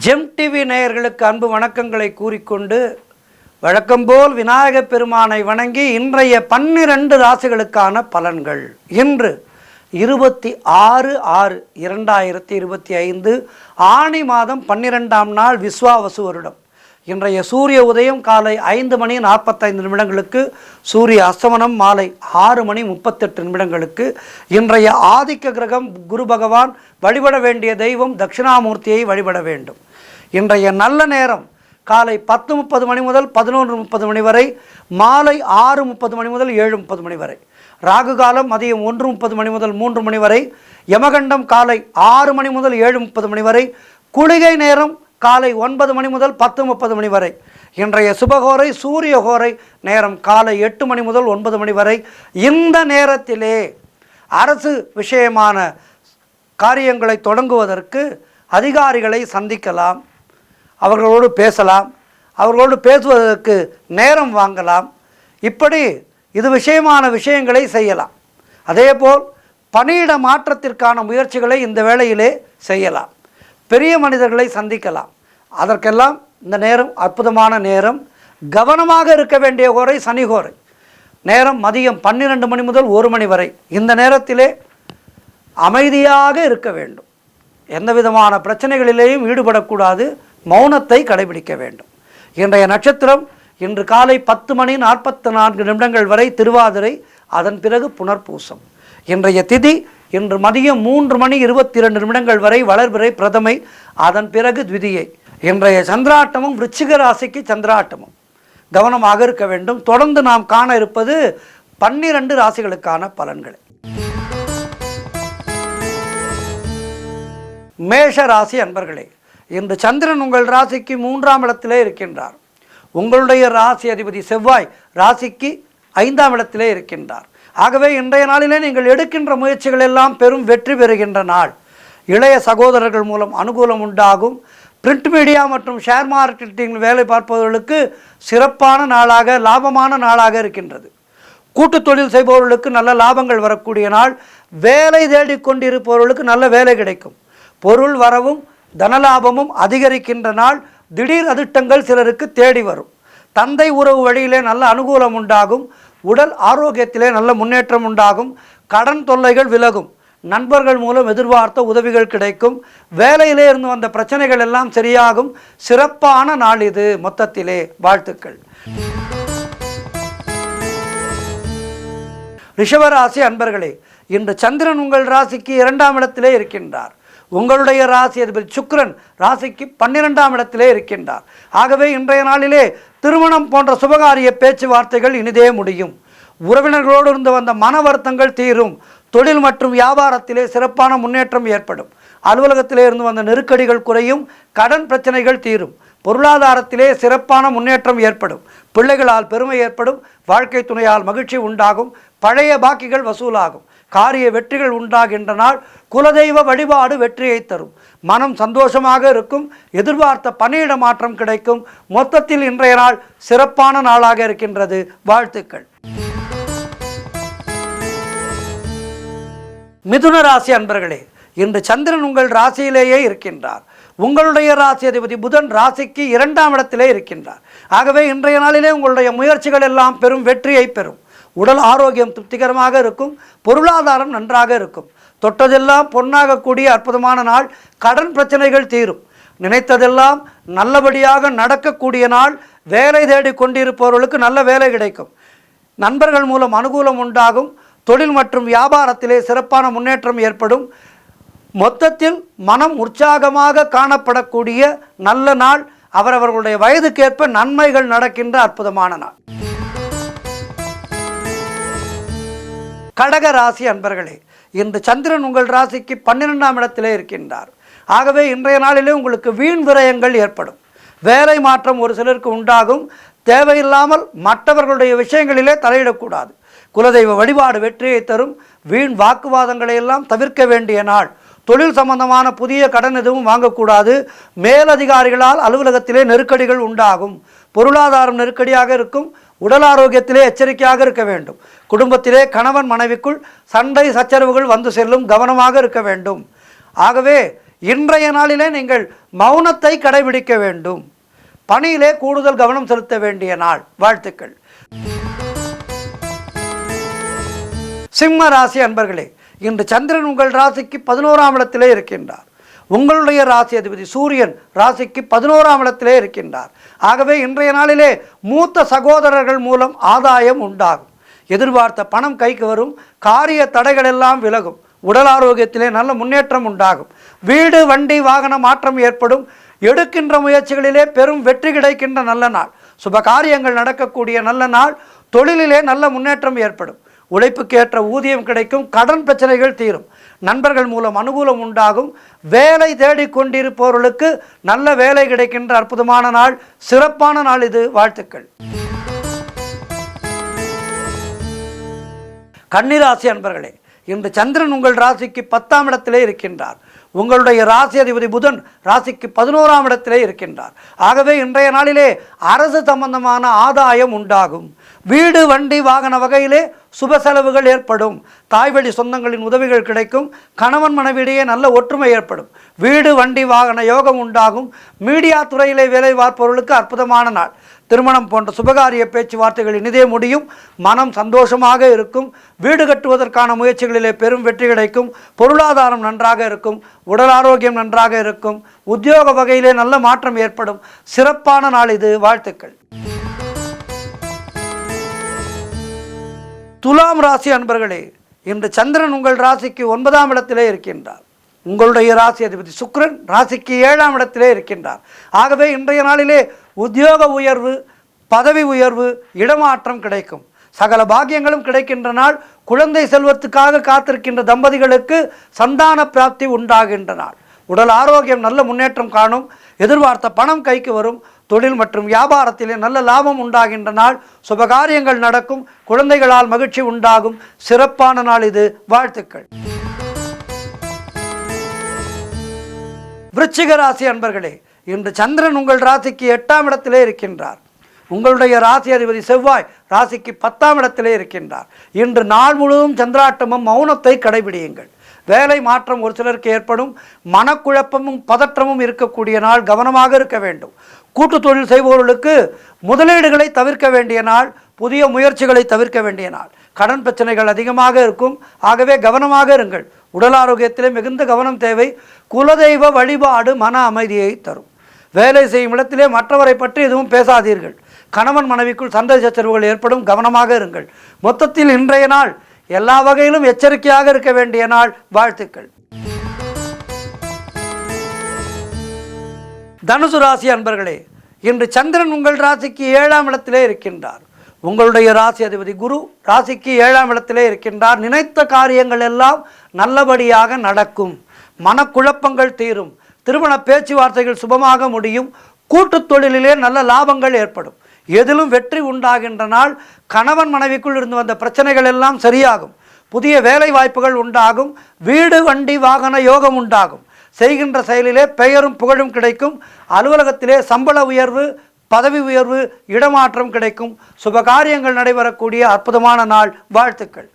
GeM TV நேயர்களுக்கு அன்பு வணக்கங்களை கூறிக்கொண்டு வழக்கம்போல் விநாயகப் பெருமானை வணங்கி இன்றைய 12 ராசிகளுக்கான பலன்கள். இன்று 26/6/2025 ஆனி மாதம் 12ஆம் நாள் விஸ்வாவசு வருடம். இன்றைய சூரிய உதயம் காலை 5:45 சூரிய அஸ்தமனம் மாலை 6:38 இன்றைய ஆதிக்க கிரகம் குரு பகவான். வழிபட வேண்டிய தெய்வம் தட்சிணாமூர்த்தியை வழிபட வேண்டும். இன்றைய நல்ல நேரம் காலை 10:30 முதல் 11:30 வரை, மாலை 6:30 முதல் 7:30 வரை. ராகு காலம் மதியம் 1:30 முதல் 3 வரை. யமகண்டம் காலை 6 முதல் 7:30 வரை. குளிகை நேரம் காலை 9 முதல் 10:30 வரை. இன்றைய சுபகோரை சூரியகோரை நேரம் காலை 8 முதல் 9 வரை. இந்த நேரத்திலே அரசு விஷயமான காரியங்களை தொடங்குவதற்கு அதிகாரிகளை சந்திக்கலாம், அவர்களோடு பேசலாம், அவர்களோடு பேசுவதற்கு நேரம் வாங்கலாம். இப்படி இது விஷயமான விஷயங்களை செய்யலாம். அதேபோல் பணியிட மாற்றத்திற்கான முயற்சிகளை இந்த வேளையிலே செய்யலாம். பெரிய மனிதர்களை சந்திக்கலாம். அதற்கெல்லாம் இந்த நேரம் அற்புதமான நேரம். கவனமாக இருக்க வேண்டிய கோரை சனிகோரை நேரம் மதியம் 12 முதல் 1 வரை. இந்த நேரத்திலே அமைதியாக இருக்க வேண்டும். எந்த விதமான பிரச்சனைகளிலேயும் ஈடுபடக்கூடாது. மௌனத்தை கடைபிடிக்க வேண்டும். இன்றைய நட்சத்திரம் இன்று காலை 10:44 வரை திருவாதிரை, அதன் பிறகு புனர்பூசம். இன்றைய திதி இன்று மதியம் 3:22 வரை வளர்பிறை பிரதமை, அதன் பிறகு த்விதியை. இன்றைய சந்திராட்டமும் விருச்சிக ராசிக்கு சந்திராட்டமும். கவனமாக இருக்க வேண்டும். தொடர்ந்து நாம் காண இருப்பது 12 ராசிகளுக்கான பலன்களை. மேஷ ராசி அன்பர்களே, இன்று சந்திரன் உங்கள் ராசிக்கு 3ஆம் இடத்திலே இருக்கின்றார். உங்களுடைய ராசி அதிபதி செவ்வாய் ராசிக்கு 5ஆம் இடத்திலே இருக்கின்றார். ஆகவே இன்றைய நாளிலே நீங்கள் எடுக்கின்ற முயற்சிகள் எல்லாம் பெரும் வெற்றி பெறுகின்ற நாள். இளைய சகோதரர்கள் மூலம் அனுகூலம் உண்டாகும். பிரிண்ட் மீடியா மற்றும் ஷேர் மார்க்கெட்டிங் வேலை பார்ப்பவர்களுக்கு சிறப்பான நாளாக, லாபமான நாளாக இருக்கின்றது. கூட்டு தொழில் செய்பவர்களுக்கு நல்ல லாபங்கள் வரக்கூடிய நாள். வேலை தேடிக்கொண்டிருப்பவர்களுக்கு நல்ல வேலை கிடைக்கும். பொருள் வரவும் தனலாபமும் அதிகரிக்கின்ற நாள். திடீர் அதிர்ஷ்டங்கள் சிலருக்கு தேடி வரும். தந்தை உறவு வழியிலே நல்ல அனுகூலம் உண்டாகும். உடல் ஆரோக்கியத்திலே நல்ல முன்னேற்றம் உண்டாகும். கடன் தொல்லைகள் விலகும். நண்பர்கள் மூலம் எதிர்பார்த்த உதவிகள் கிடைக்கும். வேலையிலே இருந்து வந்த பிரச்சனைகள் எல்லாம் சரியாகும். சிறப்பான நாள் இது. மொத்தத்திலே வாழ்த்துக்கள். ரிஷபராசி அன்பர்களே, இன்று சந்திரன் உங்கள் ராசிக்கு 2ஆம் இடத்திலே இருக்கின்றார். உங்களுடைய ராசி அதிபதி சுக்கிரன் ராசிக்கு 12ஆம் இடத்திலே இருக்கின்றார். ஆகவே இன்றைய நாளிலே திருமணம் போன்ற சுபகாரிய பேச்சுவார்த்தைகள் இனிதே முடியும். உறவினர்களோடு இருந்து வந்த மன வருத்தங்கள் தீரும். தொழில் மற்றும் வியாபாரத்திலே சிறப்பான முன்னேற்றம் ஏற்படும். அலுவலகத்திலே இருந்து வந்த நெருக்கடிகள் குறையும். கடன் பிரச்சனைகள் தீரும். பொருளாதாரத்திலே சிறப்பான முன்னேற்றம் ஏற்படும். பிள்ளைகளால் பெருமை ஏற்படும். வாழ்க்கை துணையால் மகிழ்ச்சி உண்டாகும். பழைய பாக்கிகள் வசூலாகும். காரிய வெற்றிகள் உண்டாகின்ற நாள். குலதெய்வ வழிபாடு வெற்றியை தரும். மனம் சந்தோஷமாக இருக்கும். எதிர்பார்த்த பணியிட மாற்றம் கிடைக்கும். மொத்தத்தில் இன்றைய நாள் சிறப்பான நாளாக இருக்கின்றது. வாழ்த்துக்கள். மிதுன ராசி அன்பர்களே, இன்று சந்திரன் உங்கள் ராசியிலேயே இருக்கின்றார். உங்களுடைய ராசி அதிபதி புதன் ராசிக்கு 2ஆம் இடத்திலே இருக்கின்றார். ஆகவே இன்றைய நாளிலே உங்களுடைய முயற்சிகள் எல்லாம் பெரும் வெற்றியை பெறும். உடல் ஆரோக்கியம் திருப்திகரமாக இருக்கும். பொருளாதாரம் நன்றாக இருக்கும். தொட்டதெல்லாம் பொன்னாகக்கூடிய அற்புதமான நாள். கடன் பிரச்சனைகள் தீரும். நினைத்ததெல்லாம் நல்லபடியாக நடக்கக்கூடிய நாள். வேலை தேடி கொண்டிருப்பவர்களுக்கு நல்ல வேலை கிடைக்கும். நண்பர்கள் மூலம் அனுகூலம் உண்டாகும். தொழில் மற்றும் வியாபாரத்திலே சிறப்பான முன்னேற்றம் ஏற்படும். மொத்தத்தில் மனம் உற்சாகமாக காணப்படக்கூடிய நல்ல நாள். அவரவர்களுடைய வயதுக்கேற்ப நன்மைகள் நடக்கின்ற அற்புதமான நாள். கடக ராசி அன்பர்களே, இன்று சந்திரன் உங்கள் ராசிக்கு 12ஆம் இடத்திலே இருக்கின்றார். ஆகவே இன்றைய நாளிலே உங்களுக்கு வீண் விரயங்கள் ஏற்படும். வேலை மாற்றம் ஒரு சிலருக்கு உண்டாகும். தேவையில்லாமல் மற்றவர்களுடைய விஷயங்களிலே தலையிடக்கூடாது. குலதெய்வ வழிபாடு வெற்றியை தரும். வீண் வாக்குவாதங்களை எல்லாம் தவிர்க்க வேண்டிய நாள். தொழில் சம்பந்தமான புதிய கடன் எதுவும் வாங்கக்கூடாது. மேலதிகாரிகளால் அலுவலகத்திலே நெருக்கடிகள் உண்டாகும். பொருளாதாரம் நெருக்கடியாக இருக்கும். உடல் ஆரோக்கியத்திலே எச்சரிக்கையாக இருக்க வேண்டும். குடும்பத்திலே கணவன் மனைவிக்குள் சண்டை சச்சரவுகள் வந்து செல்லும். கவனமாக இருக்க வேண்டும். ஆகவே இன்றைய நாளிலே நீங்கள் மௌனத்தை கடைபிடிக்க வேண்டும். பணியிலே கூடுதல் கவனம் செலுத்த வேண்டிய நாள். வாழ்த்துக்கள். சிம்ம ராசி அன்பர்களே, இன்று சந்திரன் உங்கள் ராசிக்கு 11ஆம் இடத்திலே இருக்கின்றார். உங்களுடைய ராசி அதிபதி சூரியன் ராசிக்கு 11ஆம் இடத்திலே இருக்கின்றார். ஆகவே இன்றைய நாளிலே மூத்த சகோதரர்கள் மூலம் ஆதாயம் உண்டாகும். எதிர்பார்த்த பணம் கைக்கு வரும். காரிய தடைகள் எல்லாம் விலகும். உடல் ஆரோக்கியத்திலே நல்ல முன்னேற்றம் உண்டாகும். வீடு வண்டி வாகன மாற்றம் ஏற்படும். எடுக்கின்ற முயற்சிகளிலே பெரும் வெற்றி கிடைக்கின்ற நல்ல நாள். சுப காரியங்கள் நடக்கக்கூடிய நல்ல நாள். தொழிலிலே நல்ல முன்னேற்றம் ஏற்படும். உழைப்புக்கு ஏற்ற ஊதியம் கிடைக்கும். கடன் பிரச்சனைகள் தீரும். நண்பர்கள் மூலம் அனுகூலம் உண்டாகும். வேலை தேடிக்கொண்டிருப்பவர்களுக்கு நல்ல வேலை கிடைக்கின்ற அற்புதமான நாள். சிறப்பான நாள் இது. வாழ்த்துக்கள். கன்னிராசி அன்பர்களே, இன்று சந்திரன் உங்கள் ராசிக்கு 10ஆம் இடத்திலே இருக்கின்றார். உங்களுடைய ராசி அதிபதி புதன் ராசிக்கு 11ஆம் இடத்திலே இருக்கின்றார். ஆகவே இன்றைய நாளிலே அரசு சம்பந்தமான ஆதாயம் உண்டாகும். வீடு வண்டி வாகன வகையிலே சுப செலவுகள் ஏற்படும். தாய்வழி சொந்தங்களின் உதவிகள் கிடைக்கும். கணவன் மனைவியிடையே நல்ல ஒற்றுமை ஏற்படும். வீடு வண்டி வாகன யோகம் உண்டாகும். மீடியா துறையிலே வேலை பார்ப்பவர்களுக்கு அற்புதமான நாள். திருமணம் போன்ற சுபகாரிய பேச்சுவார்த்தைகள் இனிதே முடியும். மனம் சந்தோஷமாக இருக்கும். வீடு கட்டுவதற்கான முயற்சிகளிலே பெரும் வெற்றி கிடைக்கும். பொருளாதாரம் நன்றாக இருக்கும். உடல் ஆரோக்கியம் நன்றாக இருக்கும். உத்தியோக வகையிலே நல்ல மாற்றம் ஏற்படும். சிறப்பான நாள் இது. வாழ்த்துக்கள். துலாம் ராசி அன்பர்களே, இன்று சந்திரன் உங்கள் ராசிக்கு 9ஆம் இடத்திலே இருக்கின்றார். உங்களுடைய ராசி அதிபதி சுக்கிரன் ராசிக்கு 7ஆம் இடத்திலே இருக்கின்றார். ஆகவே இன்றைய நாளிலே உத்தியோக உயர்வு, பதவி உயர்வு, இடமாற்றம் கிடைக்கும். சகல பாக்கியங்களும் கிடைக்கின்ற நாள். குழந்தை செல்வத்துக்காக காத்திருக்கின்ற தம்பதிகளுக்கு சந்தான பிராப்தி உண்டாகின்ற நாள். உடல் ஆரோக்கியம் நல்ல முன்னேற்றம் காணும். எதிர்பார்த்த பணம் கைக்கு வரும். தொழில் மற்றும் வியாபாரத்திலே நல்ல லாபம் உண்டாகின்ற நாள். சுபகாரியங்கள் நடக்கும். குழந்தைகளால் மகிழ்ச்சி உண்டாகும். சிறப்பான நாள் இது. வாழ்த்துக்கள். விருச்சிக ராசி அன்பர்களே, இன்று சந்திரன் உங்கள் ராசிக்கு 8ஆம் இடத்திலே இருக்கின்றார். உங்களுடைய ராசி அதிபதி செவ்வாய் ராசிக்கு 10ஆம் இடத்திலே இருக்கின்றார். இன்று நாள் முழுவதும் சந்திராட்டமும் மௌனத்தை கடைபிடியுங்கள். வேலை மாற்றம் ஒரு சிலருக்கு ஏற்படும். மனக்குழப்பமும் பதற்றமும் இருக்கக்கூடிய நாள். கவனமாக இருக்க வேண்டும். கூட்டு தொழில் செய்பவர்களுக்கு முதலீடுகளை தவிர்க்க வேண்டிய நாள். புதிய முயற்சிகளை தவிர்க்க வேண்டிய நாள். கடன் பிரச்சனைகள் அதிகமாக இருக்கும். ஆகவே கவனமாக இருங்கள். உடல் ஆரோக்கியத்திலே மிகுந்த கவனம் தேவை. குலதெய்வ வழிபாடு மன அமைதியை தரும். வேலை செய்யும் இடத்திலே மற்றவரை பற்றி எதுவும் பேசாதீர்கள். கணவன் மனைவிக்குள் சண்டை சச்சரவுகள் ஏற்படும். கவனமாக இருங்கள். மொத்தத்தில் இன்றைய நாள் எல்லா வகையிலும் எச்சரிக்கையாக இருக்க வேண்டிய நாள். வாழ்த்துக்கள். தனுசு ராசி அன்பர்களே, இன்று சந்திரன் உங்கள் ராசிக்கு 7ஆம் இடத்திலே இருக்கின்றார். உங்களுடைய ராசி அதிபதி குரு ராசிக்கு 7ஆம் இடத்திலே இருக்கின்றார். நினைத்த காரியங்கள் எல்லாம் நல்லபடியாக நடக்கும். மனக்குழப்பங்கள் தீரும். திருமண பேச்சுவார்த்தைகள் சுபமாக முடியும். கூட்டு தொழிலிலே நல்ல லாபங்கள் ஏற்படும். எதிலும் வெற்றி உண்டாகின்ற நாள். கணவன் மனைவிக்குள் இருந்து வந்த பிரச்சனைகள் எல்லாம் சரியாகும். புதிய வேலை வாய்ப்புகள் உண்டாகும். வீடு வண்டி வாகன யோகம் உண்டாகும். செய்கின்ற செயலிலே பெயரும் புகழும் கிடைக்கும். அலுவலகத்திலே சம்பள உயர்வு, பதவி உயர்வு, இடமாற்றம் கிடைக்கும். சுபகாரியங்கள் நடைபெறக்கூடிய அற்புதமான நாள். வாழ்த்துக்கள்.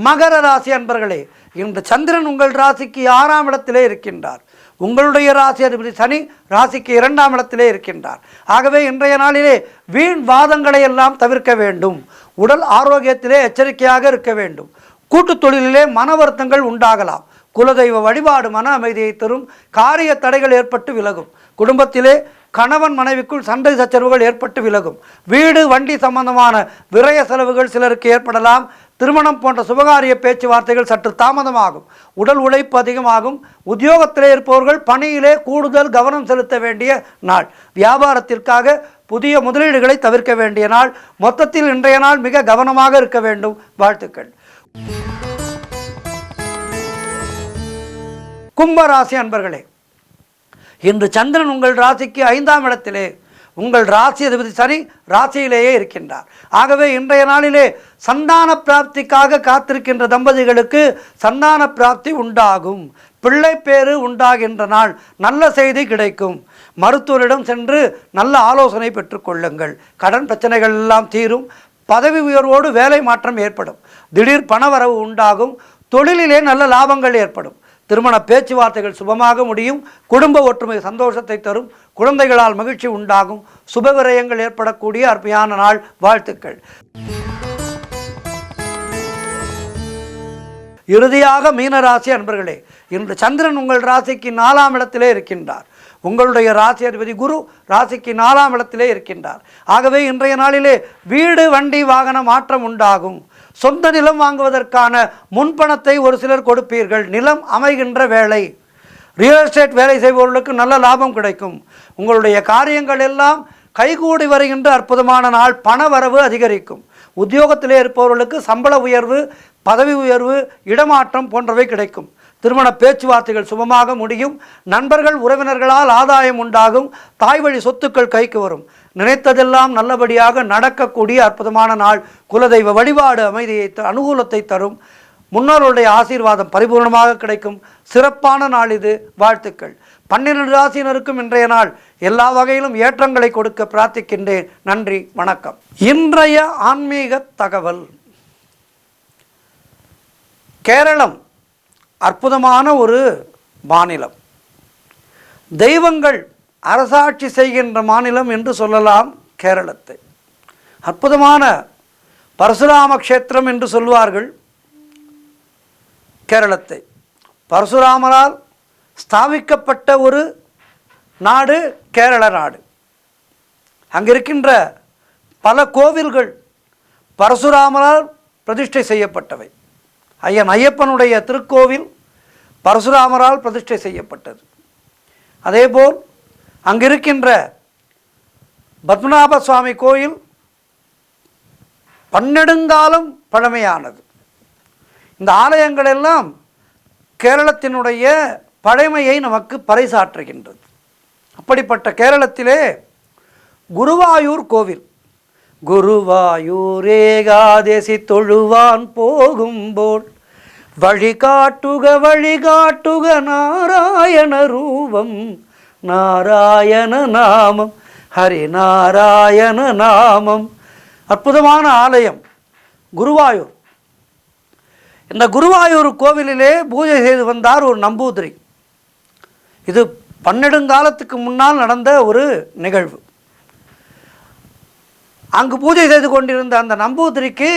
மகர ராசி அன்பர்களே, இன்று சந்திரன் உங்கள் ராசிக்கு 6ஆம் இடத்திலே இருக்கின்றார். உங்களுடைய ராசி அதிபதி சனி ராசிக்கு 2ஆம் இடத்திலே இருக்கின்றார். ஆகவே இன்றைய நாளிலே வீண் வாதங்களை எல்லாம் தவிர்க்க வேண்டும். உடல் ஆரோக்கியத்திலே எச்சரிக்கையாக இருக்க வேண்டும். கூட்டு தொழிலிலே மன வருத்தங்கள் உண்டாகலாம். குலதெய்வ வழிபாடு மன அமைதியை தரும். காரிய தடைகள் ஏற்பட்டு விலகும். குடும்பத்திலே கணவன் மனைவிக்குள் சண்டை சச்சரவுகள் ஏற்பட்டு விலகும். வீடு வண்டி சம்பந்தமான விரய செலவுகள் சிலருக்கு ஏற்படலாம். திருமணம் போன்ற சுபகாரிய பேச்சுவார்த்தைகள் சற்று தாமதமாகும். உடல் உழைப்பு அதிகமாகும். உத்தியோகத்திலே இருப்பவர்கள் பணியிலே கூடுதல் கவனம் செலுத்த வேண்டிய நாள். வியாபாரத்திற்காக புதிய முதலீடுகளை தவிர்க்க வேண்டிய நாள். மொத்தத்தில் இன்றைய நாள் மிக கவனமாக இருக்க வேண்டும். வாழ்த்துக்கள். கும்பராசி அன்பர்களே, இன்று சந்திரன் உங்கள் ராசிக்கு 5ஆம் இடத்திலே, உங்கள் ராசி அதிபதி சனி ராசியிலேயே இருக்கின்றார். ஆகவே இன்றைய நாளிலே சந்தான பிராப்திக்காக காத்திருக்கின்ற தம்பதிகளுக்கு சந்தான பிராப்தி உண்டாகும். பிள்ளை பேறு உண்டாகின்ற நாள். நல்ல செய்தி கிடைக்கும். மருத்துவரிடம் சென்று நல்ல ஆலோசனை பெற்றுக்கொள்ளுங்கள். கடன் பிரச்சனைகள் எல்லாம் தீரும். பதவி உயர்வோடு வேலை மாற்றம் ஏற்படும். திடீர் பணவரவு உண்டாகும். தொழிலிலே நல்ல லாபங்கள் ஏற்படும். திருமண பேச்சுவார்த்தைகள் சுபமாக முடியும். குடும்ப ஒற்றுமை சந்தோஷத்தை தரும். குழந்தைகளால் மகிழ்ச்சி உண்டாகும். சுபவிரயங்கள் ஏற்படக்கூடிய அருமையான நாள். வாழ்த்துக்கள். இறுதியாக மீனராசி அன்பர்களே, இன்று சந்திரன் உங்கள் ராசிக்கு 4ஆம் இடத்திலே இருக்கின்றார். உங்களுடைய ராசி அதிபதி குரு ராசிக்கு 4ஆம் இடத்திலே இருக்கின்றார். ஆகவே இன்றைய நாளிலே வீடு வண்டி வாகன மாற்றம் உண்டாகும். சொந்த நிலம் வாங்குவதற்கான முன்பணத்தை ஒரு சிலர் கொடுப்பீர்கள். நிலம் அமைகின்ற வேலை, ரியல் எஸ்டேட் வேலை செய்பவர்களுக்கு நல்ல லாபம் கிடைக்கும். உங்களுடைய காரியங்கள் எல்லாம் கைகூடி வருகின்ற அற்புதமான நாள். பண வரவு அதிகரிக்கும். உத்தியோகத்திலே இருப்பவர்களுக்கு சம்பள உயர்வு, பதவி உயர்வு, இடமாற்றம் போன்றவை கிடைக்கும். திருமண பேச்சுவார்த்தைகள் சுபமாக முடியும். நண்பர்கள் உறவினர்களால் ஆதாயம் உண்டாகும். தாய் வழி சொத்துக்கள் கைக்கு வரும். நினைத்ததெல்லாம் நல்லபடியாக நடக்கக்கூடிய அற்புதமான நாள். குலதெய்வ வழிபாடு அமைதியை அனுகூலத்தை தரும். முன்னோருடைய ஆசீர்வாதம் பரிபூர்ணமாக கிடைக்கும். சிறப்பான நாள் இது. வாழ்த்துக்கள். 12 ராசியினருக்கும் இன்றைய நாள் எல்லா வகையிலும் ஏற்றங்களை கொடுக்க பிரார்த்திக்கின்றேன். நன்றி, வணக்கம். இன்றைய ஆன்மீக தகவல். கேரளம் அற்புதமான ஒரு மாநிலம். தெய்வங்கள் அரசாட்சி செய்கின்ற மாநிலம் என்று சொல்லலாம் கேரளத்தை. அற்புதமான பரசுராம க்ஷேத்திரம் என்று சொல்வார்கள் கேரளத்தை. பரசுராமரால் ஸ்தாபிக்கப்பட்ட ஒரு நாடு கேரள நாடு. அங்கிருக்கின்ற பல கோவில்கள் பரசுராமரால் பிரதிஷ்டை செய்யப்பட்டவை. ஐயப்பனுடைய திருக்கோவில் பரசுராமரால் பிரதிஷ்டை செய்யப்பட்டது. அதேபோல் அங்கிருக்கின்ற பத்மநாப சுவாமி கோயில் பன்னெடுங்காலம் பழமையானது. இந்த ஆலயங்கள் எல்லாம் கேரளத்தினுடைய பழமையை நமக்கு பறைசாற்றுகின்றது. அப்படிப்பட்ட கேரளத்திலே குருவாயூர் கோவில். குருவாயூர் ஏகாதசி தொழுவான் போகும்போல் வழிகாட்டுக வழிகாட்டுக நாராயண ரூபம் நாராயண நாமம் ஹரி நாராயண நாமம். அற்புதமான ஆலயம் குருவாயூர். இந்த குருவாயூர் கோவிலிலே பூஜை செய்து வந்தார் ஒரு நம்பூதிரி. இது பன்னெடுங்காலத்துக்கு முன்னால் நடந்த ஒரு நிகழ்வு. அங்கு பூஜை செய்து கொண்டிருந்த அந்த நம்பூதிரிக்கு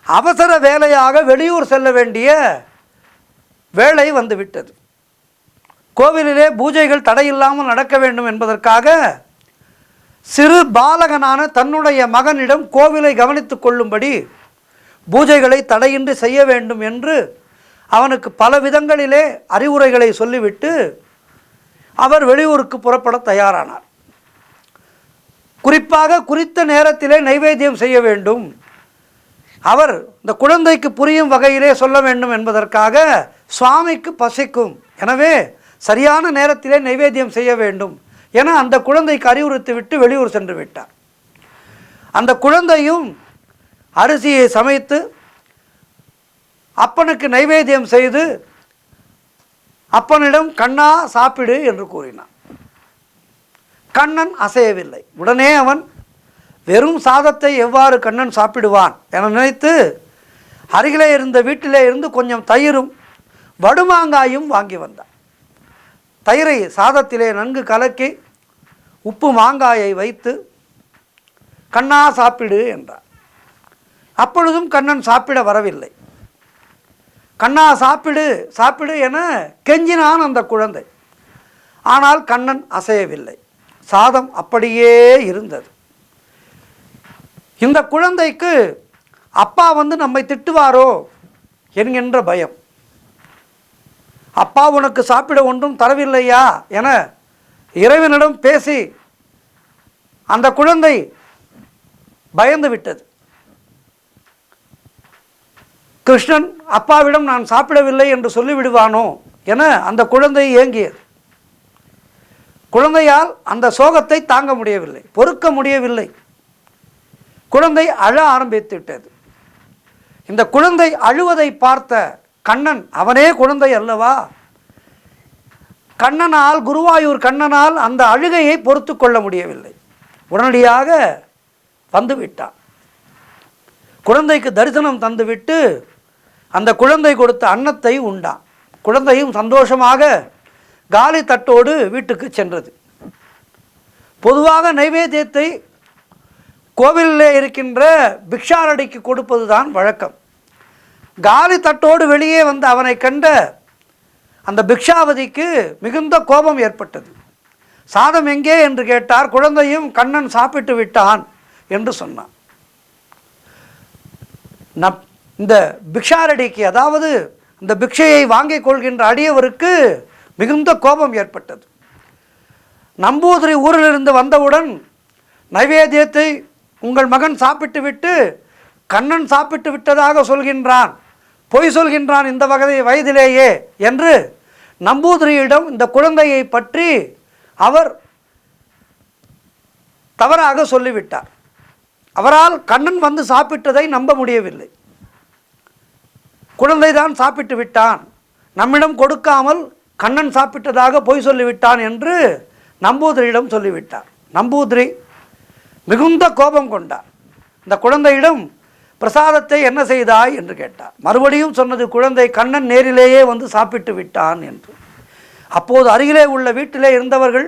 அவசர வேலையாக வெளியூர் செல்ல வேண்டிய வேலை வந்துவிட்டது. கோவிலிலே பூஜைகள் தடையில்லாமல் நடக்க வேண்டும் என்பதற்காக சிறு பாலகனான தன்னுடைய மகனிடம் கோவிலை கவனித்து கொள்ளும்படி பூஜைகளை தடையின்றி செய்ய வேண்டும் என்று அவனுக்கு பல விதங்களிலே அறிவுரைகளை சொல்லிவிட்டு அவர் வெளியூருக்கு புறப்பட தயாரானார். குறிப்பாக குறித்த நேரத்திலே நைவேத்தியம் செய்ய வேண்டும். அவர் இந்த குழந்தைக்கு புரியும் வகையிலே சொல்ல வேண்டும் என்பதற்காக சுவாமிக்கு பசிக்கும், எனவே சரியான நேரத்திலே நைவேத்தியம் செய்ய வேண்டும் என அந்த குழந்தைக்கு அறிவுறுத்தி விட்டு வெளியூர் சென்று விட்டார். அந்த குழந்தையும் அரிசியை சமைத்து அப்பனுக்கு நைவேத்தியம் செய்து அப்பனிடம் கண்ணா சாப்பிடு என்று கூறினான். கண்ணன் அசையவில்லை. உடனே அவன் வெறும் சாதத்தை எவ்வாறு கண்ணன் சாப்பிடுவான் என நினைத்து அருகிலே இருந்த வீட்டிலே இருந்து கொஞ்சம் தயிரும் வடுமாங்காயும் வாங்கி வந்தான். தயிரை சாதத்திலே நன்கு கலக்கி உப்பு மாங்காயை வைத்து கண்ணா சாப்பிடு என்றார். அப்பொழுதும் கண்ணன் சாப்பிட வரவில்லை. கண்ணா சாப்பிடு சாப்பிடு என கெஞ்சினான் அந்த குழந்தை. ஆனால் கண்ணன் அசையவில்லை. சாதம் அப்படியே இருந்தது. இந்த குழந்தைக்கு அப்பா வந்து நம்மை திட்டுவாரோ என்கின்ற பயம். அப்பா உனக்கு சாப்பிட ஒன்றும் தரவில்லையா என இறைவனிடம் பேசி அந்த குழந்தை பயந்து விட்டது. கிருஷ்ணன் அப்பாவிடம் நான் சாப்பிடவில்லை என்று சொல்லிவிடுவானோ என அந்த குழந்தை ஏங்கியது. குழந்தையால் அந்த சோகத்தை தாங்க முடியவில்லை, பொறுக்க முடியவில்லை. குழந்தை அழ ஆரம்பித்து விட்டது. இந்த குழந்தை அழுவதை பார்த்த கண்ணன், அவனே குழந்தை அல்லவா, கண்ணனால், குருவாயூர் கண்ணனால் அந்த அழுகையை பொறுத்து கொள்ள முடியவில்லை. உடனடியாக வந்து விட்டான். குழந்தைக்கு தரிசனம் தந்துவிட்டு அந்த குழந்தை கொடுத்த அன்னத்தை உண்டான். குழந்தையும் சந்தோஷமாக காலி தட்டோடு வீட்டுக்கு சென்றது. பொதுவாக நைவேத்தியத்தை கோவிலில் இருக்கின்ற பிக்ஷாரடிக்கு கொடுப்பது தான் வழக்கம். காலி தட்டோடு வெளியே வந்த அவனை கண்ட அந்த பிக்ஷாவதிக்கு மிகுந்த கோபம் ஏற்பட்டது. சாதம் எங்கே என்று கேட்டார். குழந்தையும் கண்ணன் சாப்பிட்டு விட்டான் என்று சொன்னான். இந்த பிக்ஷாரடிக்கு, அதாவது இந்த பிக்ஷையை வாங்கிக் கொள்கின்ற அடியவருக்கு மிகுந்த கோபம் ஏற்பட்டது. நம்பூதிரி ஊரிலிருந்து வந்தவுடன் நைவேத்தியத்தை உங்கள் மகன் சாப்பிட்டு விட்டு கண்ணன் சாப்பிட்டு விட்டதாக சொல்கின்றான், பொய் சொல்கின்றான் இந்த வயதிலேயே என்று நம்பூதிரியிடம் இந்த குழந்தையை பற்றி அவர் தவறாக சொல்லிவிட்டார். அவரால் கண்ணன் வந்து சாப்பிட்டதை நம்ப முடியவில்லை. குழந்தைதான் சாப்பிட்டு விட்டான், நம்மிடம் கொடுக்காமல் கண்ணன் சாப்பிட்டதாக பொய் சொல்லிவிட்டான் என்று நம்பூதிரியிடம் சொல்லிவிட்டார். நம்பூதிரி மிகுந்த கோபம் கொண்டார். இந்த குழந்தையிடம் பிரசாதத்தை என்ன செய்தாய் என்று கேட்டார். மறுபடியும் சொன்னது, குழந்தை கண்ணன் நேரிலேயே வந்து சாப்பிட்டு விட்டான் என்று. அப்போது அருகிலே உள்ள வீட்டிலே இருந்தவர்கள்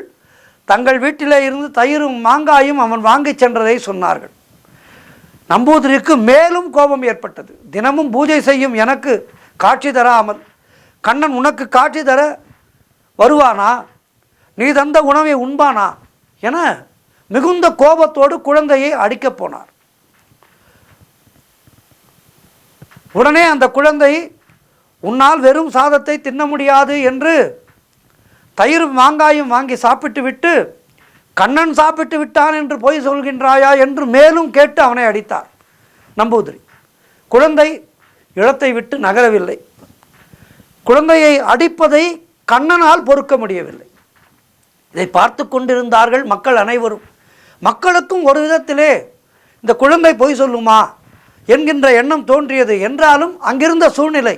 தங்கள் வீட்டிலே இருந்து தயிரும் மாங்காயும் அவன் வாங்கி சென்றதை சொன்னார்கள். நம்பூதிரிக்கு மேலும் கோபம் ஏற்பட்டது. தினமும் பூஜை செய்யும் எனக்கு காட்சி தராமல் கண்ணன் உனக்கு காட்சி தர வருவானா, நீ தந்த உணவை உண்பானா என மிகுந்த கோபத்தோடு குழந்தையை அடிக்கப் போனார். உடனே அந்த குழந்தை, உன்னால் வெறும் சாதத்தை தின்ன முடியாது என்று தயிர் மாங்காயும் வாங்கி சாப்பிட்டு விட்டு கண்ணன் சாப்பிட்டு விட்டான் என்று பொய் சொல்கின்றாயா என்று மேலும் கேட்டு அவனை அடித்தார் நம்பூதிரி. குழந்தை இடத்தை விட்டு நகரவில்லை. குழந்தையை அடிப்பதை கண்ணனால் பொறுக்க முடியவில்லை. இதை பார்த்து கொண்டிருந்தார்கள் மக்கள் அனைவரும். மக்களுக்கும் ஒரு விதத்திலே இந்த குழந்தை பொய் சொல்லுமா என்கின்ற எண்ணம் தோன்றியது. என்றாலும் அங்கிருந்த சூழ்நிலை,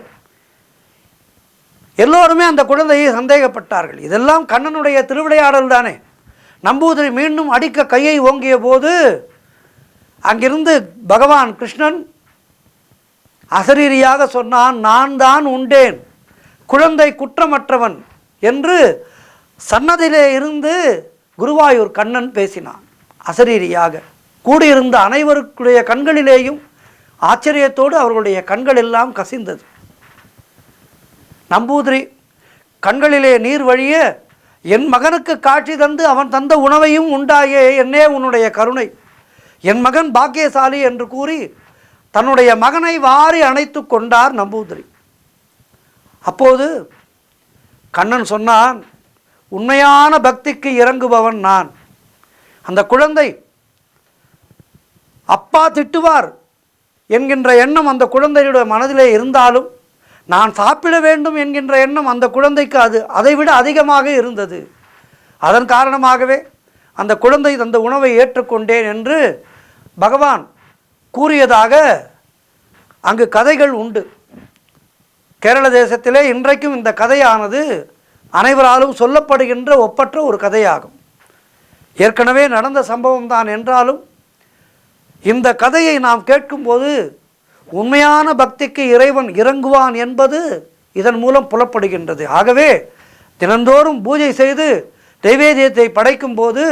எல்லோருமே அந்த குழந்தையை சந்தேகப்பட்டார்கள். இதெல்லாம் கண்ணனுடைய திருவிளையாடல் தானே. நம்பூதிரி மீண்டும் அடிக்க கையை ஓங்கிய போது அங்கிருந்து பகவான் கிருஷ்ணன் அசரீரியாக சொன்னான், நான் தான் உண்டேன், குழந்தை குற்றமற்றவன் என்று சன்னதியிலே இருந்து குருவாயூர் கண்ணன் பேசினான். அசரீரியாக கூடியிருந்த அனைவருடைய கண்களிலேயும் ஆச்சரியத்தோடு அவர்களுடைய கண்கள் எல்லாம் கசிந்தது. நம்பூதிரி கண்களிலே நீர் வழிய, என் மகனுக்கு காட்சி தந்து அவன் தந்த உணவையும் உண்டாயே, என்னே உன்னுடைய கருணை, என் மகன் பாக்கியசாலி என்று கூறி தன்னுடைய மகனை வாரி அணைத்து கொண்டார் நம்பூதிரி. அப்போது கண்ணன் சொன்னான், உண்மையான பக்திக்கு இறங்குபவன் நான். அந்த குழந்தை அப்பா திட்டுவார் என்கின்ற எண்ணம் அந்த குழந்தையுடைய மனதிலே இருந்தாலும் நான் சாப்பிட வேண்டும் என்கின்ற எண்ணம் அந்த குழந்தைக்கு அதைவிட அதிகமாக இருந்தது. அதன் காரணமாகவே அந்த குழந்தை தந்த உணவை ஏற்றுக்கொண்டேன் என்று பகவான் கூறியதாக அங்கு கதைகள் உண்டு. கேரள தேசத்திலே இன்றைக்கும் இந்த கதையானது அனைவராலும் சொல்லப்படுகின்ற ஒப்பற்ற ஒரு கதையாகும். ஏற்கனவே நடந்த சம்பவம் தான் என்றாலும் இந்த கதையை நாம் கேட்கும்போது உண்மையான பக்திக்கு இறைவன் இறங்குவான் என்பது இதன் மூலம் புலப்படுகின்றது. ஆகவே தினந்தோறும் பூஜை செய்து நைவேத்தியத்தை படைக்கும் போது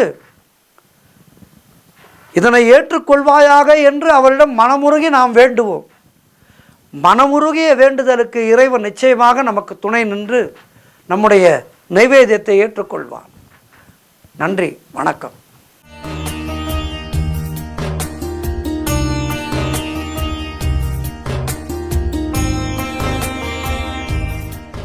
இதனை ஏற்றுக்கொள்வாயாக என்று அவரிடம் மனமுருகி நாம் வேண்டுவோம். மனமுருகிய வேண்டுதலுக்கு இறைவன் நிச்சயமாக நமக்கு துணை நின்று நம்முடைய நைவேத்தியத்தை ஏற்றுக்கொள்வான். நன்றி, வணக்கம்.